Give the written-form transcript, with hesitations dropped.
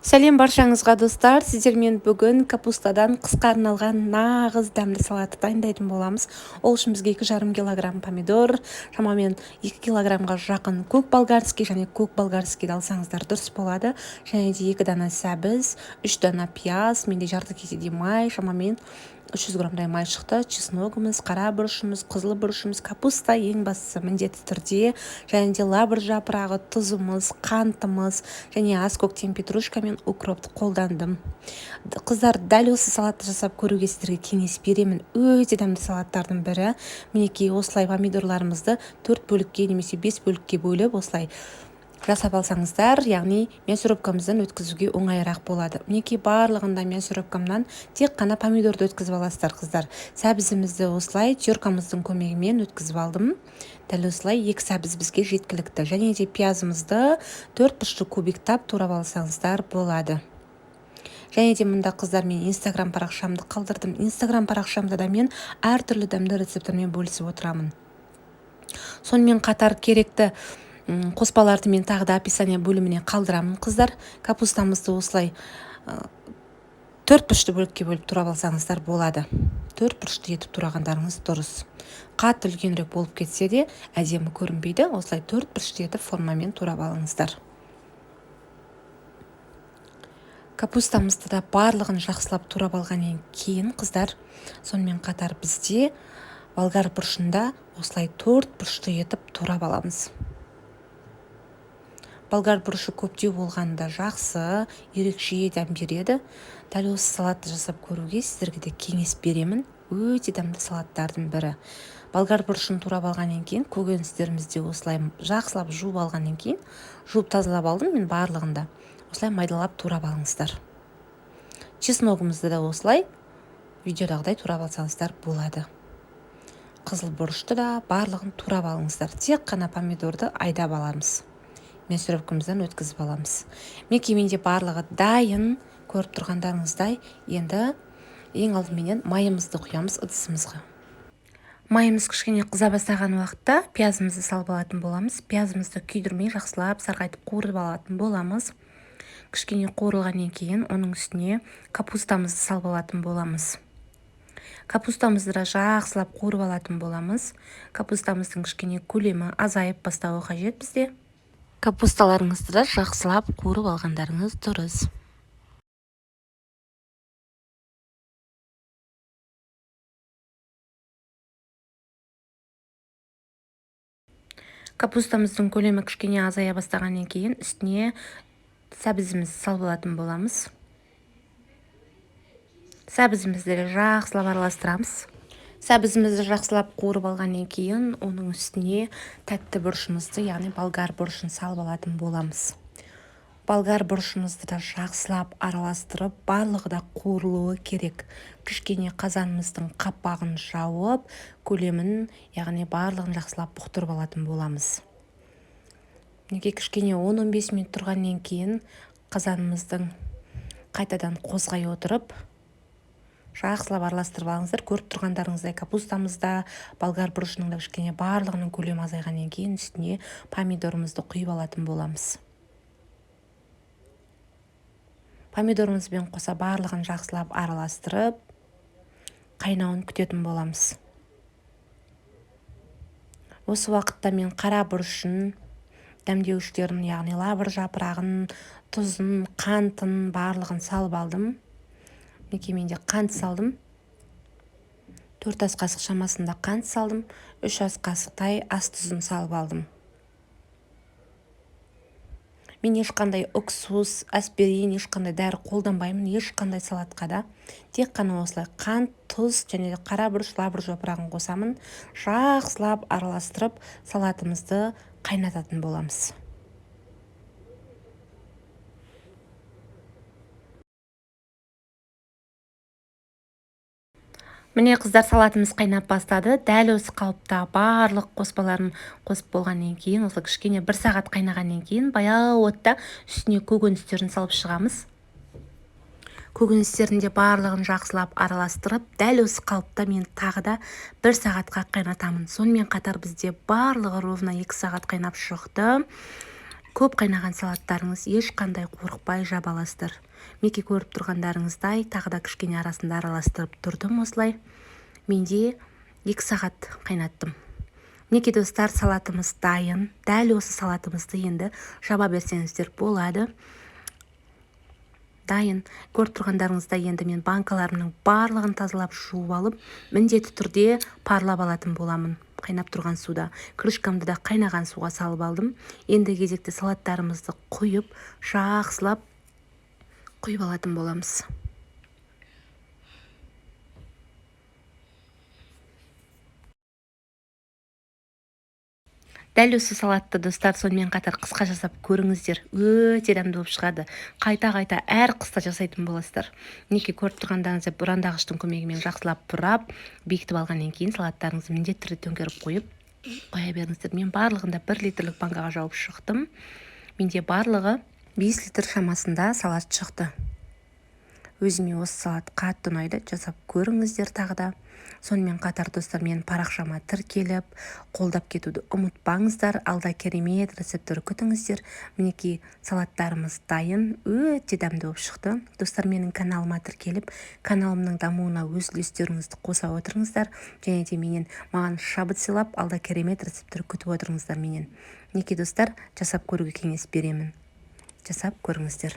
Сәлем баршаңызға достар, сіздермен бүгін капустадан қысқа арналған нағыз дәмді салат дайындайтын боламыз. Ол үшін бізге 2,5 килограмм помидор, шамамен 2 килограммға жақын көк болгарский және көк болгарскийді алсаңыздар дұрыс болады. Және де 2 дана сәбіз, 3 дана пияз, менде жарты кеседей май, шамамен 300 граммдай май шықты, чесногымыз, қара бұрышымыз, қызыл бұрышымыз, капуста ең бастысы міндетті түрде, және де лавр жапырағы, тұзымыз, қантымыз, және аз көктем петрушка мен укропты қолдандым. Қыздар, дәл осы салатты жасап көруге сіздерге кеңес беремін. Өте дәмді салаттардың бірі. Мінекей осылай помидорларымызды 4 бөлікке немесе 5 бөлікке бөліп осылай жасап алсаңыздар, яғни мясорубкамыздан өткізуге оңайырақ болады. Мінекей барлығында мясорубкамнан тек қана помидорды өткізіп аласыздар, қыздар. Сәбізімізді осылай теркамыздың көмегімен өткізіп алдым. Дәл осылай 2 сәбіз бізге жеткілікті. Және де пиязымызды 4 бұрышты кубиктап турап алсаңыздар болады. Және де мұнда қыздар, мен инстаграм парақшамды қалдырдым. Инстаграм парақшамда да мен әртүрлі дәмді рецепттермен бөлісіп отырамын. Сонымен қатар керекті қоспаларды мен тағы да описание бөліміне қалдырамын, қыздар. Капустамызды осылай 4 бұрышты бөлікке бөліп турап алсаңыздар болады. 4 бұрышты етіп турағандарыңыз дұрыс. Қатты үлкенірек болып кетсе де әдемі көрінбейді. Осылай 4 бұрышты етіп формамен турап алыңыздар. Капустамызды да барлығын жақсылап турап алғаннан кейін, қыздар, сонымен қатар бізде болгар бұрышында осылай 4 бұрышты етіп турап аламыз. Болгар бұрышы көптеу болғанда жақсы, ерекше дәм береді. Дәл осы салатты жасап көруге сіздерге де кеңес беремін. Өте дәмді салаттардың бірі. Болгар бұрышын турап алғаннан кейін, көкөністерімізді осылай жақсылап жуып алғаннан кейін, жуып тазалап алдым мен барлығында. Осылай майдалап турап алыңыздар. Чесногымызды да осылай видеодағыдай турап алсаңыздар болады. Қызыл бұрышты да барлығын турап алыңыздар. Тек қана помидорды айдап аламыз. Мясорубкамыздан өткізіп аламыз. Менде барлығы дайын, көріп тұрғандарыңыздай. Енді ең алдыменен майымызды құямыз ыдысымызға. Майымыз кішкене қыза бастаған уақытта пиязымызды салып алатын боламыз. Пиязымызды күйдірмей жақсылап сарғайтып қуырып алатын боламыз. Кішкене қуырылғаннан кейін оның үстіне капустамызды салып алатын боламыз. Капустамызды да жақсылап қуырып алатын боламыз. Капустамыздың кішкене көлемі азайып бастауы қажет бізде. Капусталарыңызды да жақсылап қуырып алғандарыңыз дұрыс. Капустамыздың көлемі кішкене азая бастағаннан кейін үстіне сәбізімізді салып алатын боламыз. Сәбізімізді жақсылап араластырамыз. Сәбізімізді жақсылап қуырып алғаннан кейін оның үстіне тәтті бұрышымызды, яғни болгар бұрышын салып алатын боламыз. Болгар бұрышымызды да жақсылап араластырып, барлығы да қуырылуы керек. Кішкене қазанымыздың қапағын жауып, көлемін, яғни барлығын жақсылап бұқтырып алатын боламыз. Неге кішкене 10-15 минут тұрғаннан кейін қазанымыздың қайтадан қозғай отырып, жақсылап араластырып алыңыздар. Көріп тұрғандарыңыздай капустамызда, болгар бұрышының да кішкене барлығының көлемі азайғаннан кейін үстіне помидорымызды құйып алатын боламыз. Помидорымызбен қоса барлығын жақсылап араластырып, қайнауын күтетін боламыз. Осы уақытта мен қара бұрышын, дәмдеуіштерін, яғни лавр жапырағын, тұзын, қантын барлығын салып алдым. Менде қант салдым. 4 ас қасық шамасында қант салдым. 3 ас қасықтай ас тұзын салып алдым. Мен ешқандай уксус, аспирин, ешқандай дәрі қолданбаймын, ешқандай салатқа да. Тек қана осылай қант, тұз және қара бұрыш, лавр жапырағын қосамын. Жақсылап араластырып, салатымызды қайнататын боламыз. Міне қыздар, салатымыз қайнап бастады. Дәл осы қалыпта барлық қоспаларын қосып болғаннан кейін, осы кішкене 1 сағат қайнағаннан кейін баяу отта үстіне көкөністерін салып шығамыз. Көкөністерін де барлығын жақсылап араластырып, дәл осы қалыпта мен тағы да 1 сағатқа қайнатамын. Сонымен қатар бізде барлығы ровно 2 сағат қайнап шықты. Көп қайнаған салаттарыңыз ешқандай қорықпай жаба аласыздар. Мінекей көріп тұрғандарыңыздай тағы да кішкене арасында араластырып тұрдым осылай. Менде 2 сағат қайнаттым. Мінекей достар, салатымыз дайын. Дәл осы салатымызды енді жаба берсеңіздер болады. Дайын. Көріп тұрғандарыңыздай енді мен банкаларымның барлығын тазалап жуып алып, міндетті түрде парлап алатын боламын. Қайнап тұрған суда. Крышкамды да қайнаған суға салып алдым. Енді кезекті салаттарымызды құйып, жақсылап құйып алатын боламыз. Дәл осы салатты достар сонымен қатар қысқа жасап көріңіздер. Өте дәмді болып шығады. Қайта-қайта әр қыста жасайтын боласыздар. Мінекей көріп тұрғандарыңыздай бұрандағыштың көмегімен жақсылап бұрап, бекітіп алғаннан кейін салаттарыңызды міндетті түрде төңкеріп қойып қоя беріңіздер. Мен барлығында 1 литрлік банкаға жауып шықтым. Менде барлығы 5 литр шамасында салат шықты. Өзіме осы салат қатты ұнайды, жасап көріңіздер тағы да. Сонымен қатар достар, мен парақшама тіркеліп, қолдап кетуді ұмытпаңыздар. Алда керемет рецепттер күтіңіздер. Мінекей салаттарымыз дайын, өте дәмді болып шықты. Достар, менің каналыма тіркеліп, каналымның дамуына өз үлестеріңізді қоса отырыңыздар. Және де маған шабыт сыйлап, алда керемет рецепттер күтіп отырыңыздар менен. Мінекей достар, жасап көруге кеңес беремін. Жасап көріңіздер.